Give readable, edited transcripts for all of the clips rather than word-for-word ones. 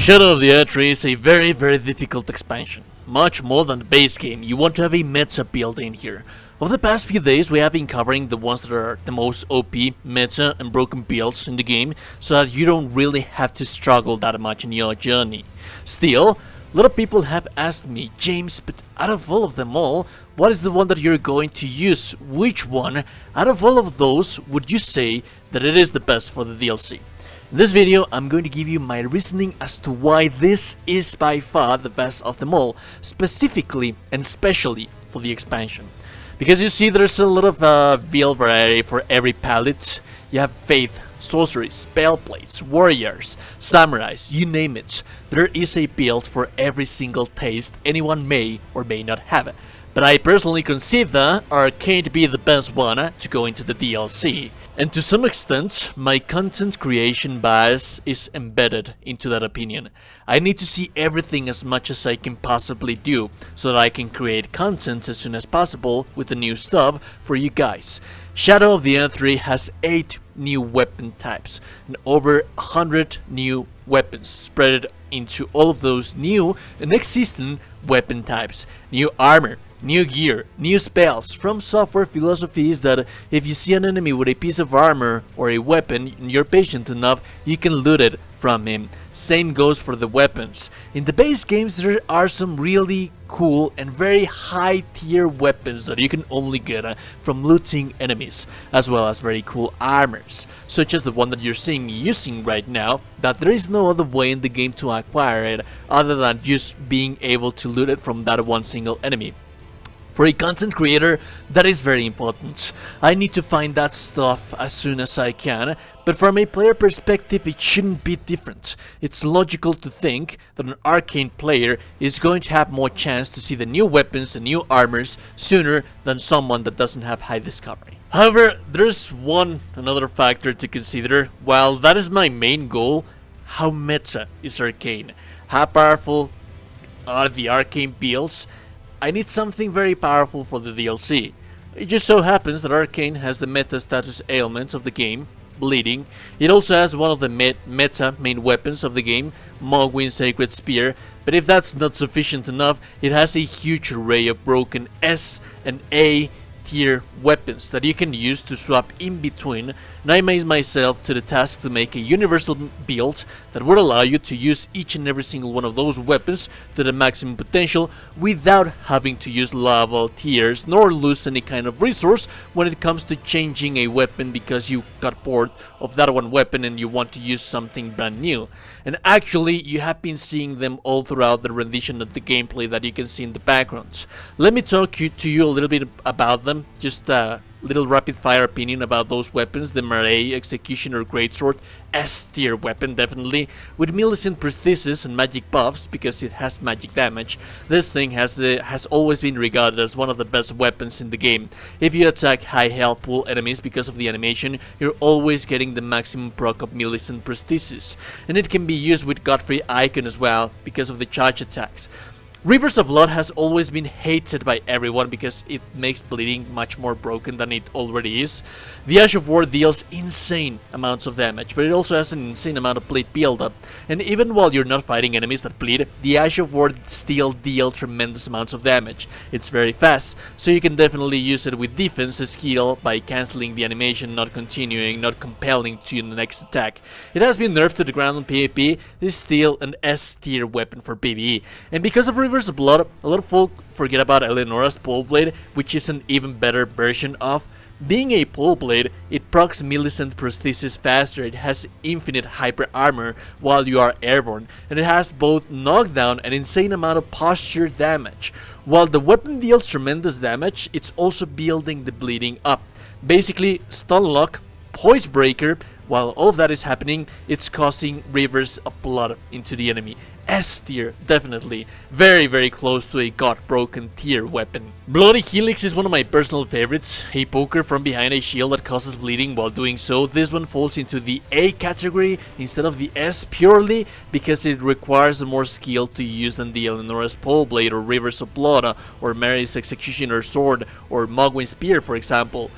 Shadow of the Erdtree is a very difficult expansion. Much more than the base game, you want to have a meta build in here. Over the past few days we have been covering the ones that are the most OP, meta and broken builds in the game, so that you don't really have to struggle that much in your journey. Still, a lot of people have asked me, James, but out of all of them all, what is the one that you're going to use? Which one out of all of those would you say that it is the best for the DLC? In this video, I'm going to give you my reasoning as to why this is by far the best of them all, specifically and specially for the expansion. Because you see, there's a lot of build variety for every palette. You have faith, sorcery, spell blades, warriors, samurais, you name it. There is a build for every single taste anyone may or may not have. But I personally consider Arcane to be the best one to go into the DLC. And to some extent, my content creation bias is embedded into that opinion. I need to see everything as much as I can possibly do, so that I can create content as soon as possible with the new stuff for you guys. Shadow of the Erdtree has 8 new weapon types, and over 100 new weapons spread into all of those new and existing weapon types. New armor, new gear, new spells. From software philosophy is that if you see an enemy with a piece of armor or a weapon and you're patient enough, you can loot it from him. Same goes for the weapons. In the base games there are some really cool and very high tier weapons that you can only get from looting enemies, as well as very cool armors, such as the one that you're seeing me using right now, that there is no other way in the game to acquire it other than just being able to loot it from that one single enemy. For a content creator, that is very important. I need to find that stuff as soon as I can, but from a player perspective it shouldn't be different. It's logical to think that an Arcane player is going to have more chance to see the new weapons and new armors sooner than someone that doesn't have high discovery. However, there's another factor to consider. While that is my main goal, how meta is Arcane? How powerful are the Arcane builds? I need something very powerful for the DLC. It just so happens that Arcane has the meta status ailments of the game, bleeding. It also has one of the meta main weapons of the game, Mogwin's Sacred Spear, but if that's not sufficient enough, it has a huge array of broken S and A tier weapons that you can use to swap in between, and I made myself to the task to make a universal build that would allow you to use each and every single one of those weapons to the maximum potential without having to use level tiers nor lose any kind of resource when it comes to changing a weapon because you got bored of that one weapon and you want to use something brand new. And actually you have been seeing them all throughout the rendition of the gameplay that you can see in the backgrounds. Let me talk to you a little bit about them, just a little rapid fire opinion about those weapons. The Melee, Executioner, Greatsword, S tier weapon definitely, with Millicent prosthesis and magic buffs because it has magic damage. This thing has always been regarded as one of the best weapons in the game. If you attack high health pool enemies because of the animation, you're always getting the maximum proc of Millicent prosthesis, and it can be used with Godfrey Icon as well because of the charge attacks. Rivers of Blood has always been hated by everyone because it makes bleeding much more broken than it already is. The Ash of War deals insane amounts of damage, but it also has an insane amount of bleed buildup. And even while you're not fighting enemies that bleed, the Ash of War still deals tremendous amounts of damage. It's very fast, so you can definitely use it with defense skill by cancelling the animation, not continuing, not compelling to the next attack. It has been nerfed to the ground on PvP. This is still an S tier weapon for PvE, and because of Rivers of Blood, a lot of folk forget about Eleonora's Pole Blade, which is an even better version of. Being a Pole Blade, it procs Millicent prosthesis faster, it has infinite hyper armor while you are airborne, and it has both knockdown and insane amount of posture damage. While the weapon deals tremendous damage, it's also building the bleeding up. Basically, stun lock, poise breaker. While all of that is happening, it's causing rivers of blood into the enemy. S tier, definitely. Very close to a god-broken tier weapon. Bloody Helix is one of my personal favorites. A poker from behind a shield that causes bleeding while doing so. This one falls into the A category instead of the S purely because it requires more skill to use than the Eleonora's Pole Blade or Rivers of Blood or Mary's Executioner Sword or Mogwin's Spear, for example.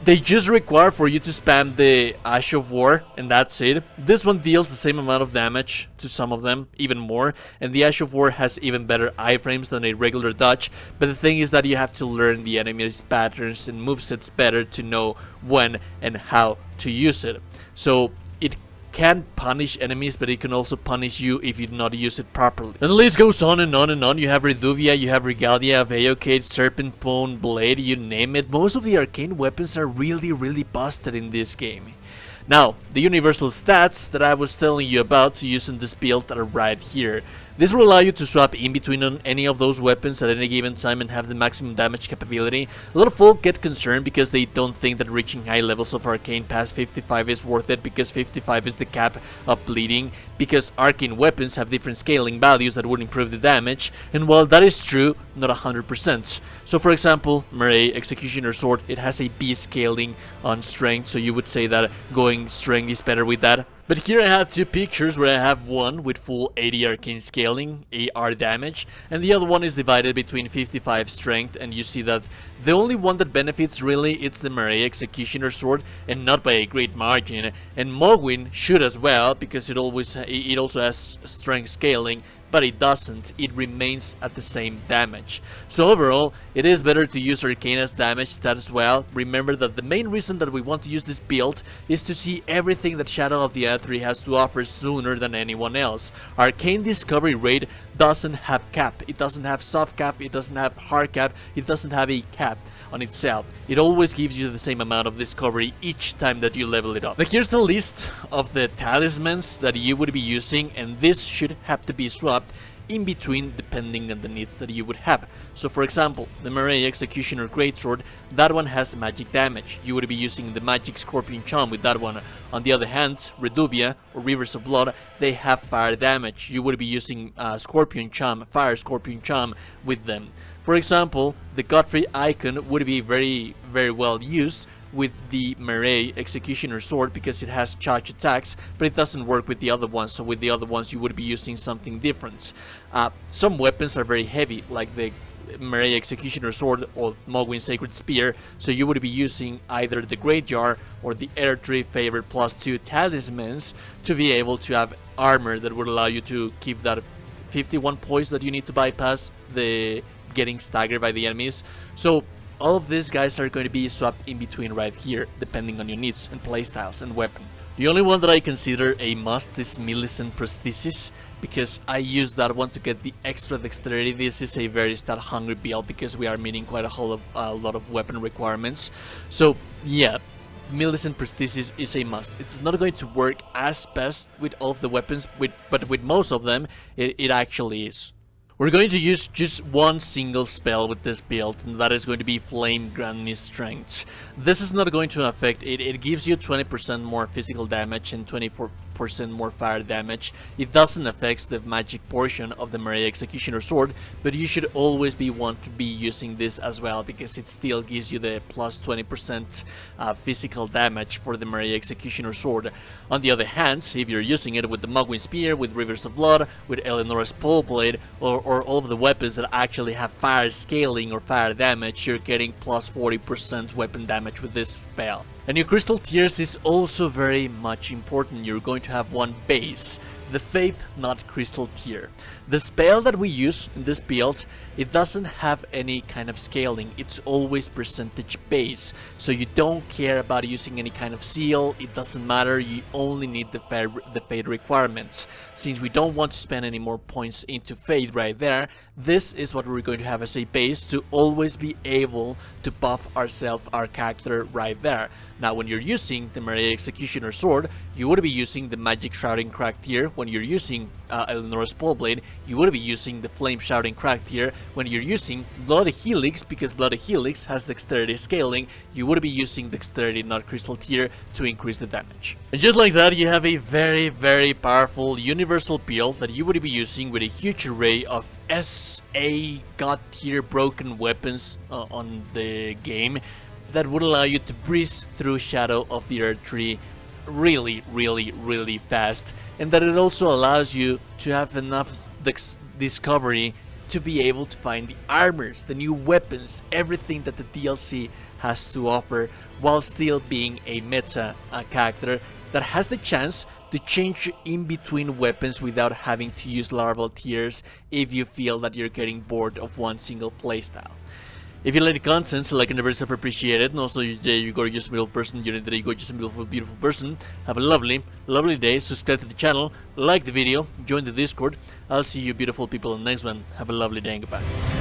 They just require for you to spam the Ash of War, and that's it. This one deals the same amount of damage to some of them, even more, and the Ash of War has even better iframes than a regular dodge, but the thing is that you have to learn the enemy's patterns and movesets better to know when and how to use it. So it can punish enemies, but it can also punish you if you do not use it properly. And the list goes on and on and on. You have Reduvia, you have Regalia, Veocate, Serpent Bone, Blade, you name it. Most of the arcane weapons are really busted in this game. Now, the universal stats that I was telling you about to use in this build are right here. This will allow you to swap in between on any of those weapons at any given time and have the maximum damage capability. A lot of folk get concerned because they don't think that reaching high levels of arcane past 55 is worth it, because 55 is the cap of bleeding, because arcane weapons have different scaling values that would improve the damage, and while that is true, not 100%. So for example, Murray Executioner Sword, it has a B scaling on strength, so you would say that going strength is better with that. But here I have two pictures where I have one with full 80 arcane scaling, AR damage, and the other one is divided between 55 strength, and you see that the only one that benefits really it's the Murray Executioner Sword, and not by a great margin. And Mogwin should as well, because it also has strength scaling, but it doesn't, it remains at the same damage. So overall, it is better to use Arcana's damage stat as well. Remember that the main reason that we want to use this build is to see everything that Shadow of the Erdtree has to offer sooner than anyone else. Arcane discovery rate doesn't have cap, it doesn't have soft cap, it doesn't have hard cap, it doesn't have a cap on itself. It always gives you the same amount of discovery each time that you level it up. Now here's a list of the talismans that you would be using, and this should have to be swapped in between depending on the needs that you would have. So for example, the Murray Executioner Greatsword, that one has magic damage. You would be using the magic Scorpion Charm with that one. On the other hand, Reduvia or Rivers of Blood, they have fire damage. You would be using Scorpion Charm, Fire Scorpion Charm with them. For example, the Godfrey icon would be very well used with the Murray Executioner Sword because it has charge attacks, but it doesn't work with the other ones. So with the other ones you would be using something different. Some weapons are very heavy, like the Murray Executioner Sword or Mogwin Sacred Spear, so you would be using either the Great Jar or the Erdtree favorite +2 talismans to be able to have armor that would allow you to keep that 51 points that you need to bypass the getting staggered by the enemies. So all of these guys are going to be swapped in between right here, depending on your needs and playstyles and weapon. The only one that I consider a must is Millicent Prosthesis, because I use that one to get the extra dexterity. This is a very stat hungry build because we are meeting quite a lot of weapon requirements. So yeah, Millicent Prosthesis is a must. It's not going to work as best with all of the weapons, but with most of them, it actually is. We're going to use just one single spell with this build, and that is going to be Flame Granny Strength. This is not going to affect it. It gives you 20% more physical damage and 24% more fire damage. It doesn't affect the magic portion of the Murray Executioner Sword, but you should always want to be using this as well, because it still gives you the plus 20% physical damage for the Murray Executioner Sword. On the other hand, if you're using it with the Mogwin Spear, with Rivers of Blood, with Eleanor's Pole Blade, or all of the weapons that actually have fire scaling or fire damage, you're getting plus 40% weapon damage with this spell. And your crystal tiers is also very much important. You're going to have one base, the Faith Not Crystal tier. The spell that we use in this build, it doesn't have any kind of scaling. It's always percentage base, so you don't care about using any kind of seal. It doesn't matter. You only need the Faith requirements. Since we don't want to spend any more points into Faith right there, this is what we're going to have as a base to always be able to buff our character right there. Now when you're using the Murray Executioner Sword, you would be using the Magic Shrouding Crack tier. When you're using Eleanor's Pole Blade, you would be using the Flame Shrouding Crack tier. When you're using Bloody Helix, because Bloody Helix has dexterity scaling, you would be using Dexterity Not Crystal tier to increase the damage. And just like that, you have a very powerful universal build that you would be using with a huge array of SA God tier broken weapons on the game that would allow you to breeze through Shadow of the Erdtree really fast, and that it also allows you to have enough discovery to be able to find the armors, the new weapons, everything that the DLC has to offer, while still being a meta, a character that has the chance to change in between weapons without having to use larval tears if you feel that you're getting bored of one single playstyle. If you like the content, so like and never super appreciate it. And also, you're gorgeous beautiful person, you're a gorgeous and beautiful person. Have a lovely day. Subscribe to the channel, like the video, join the Discord. I'll see you beautiful people in the next one. Have a lovely day and goodbye.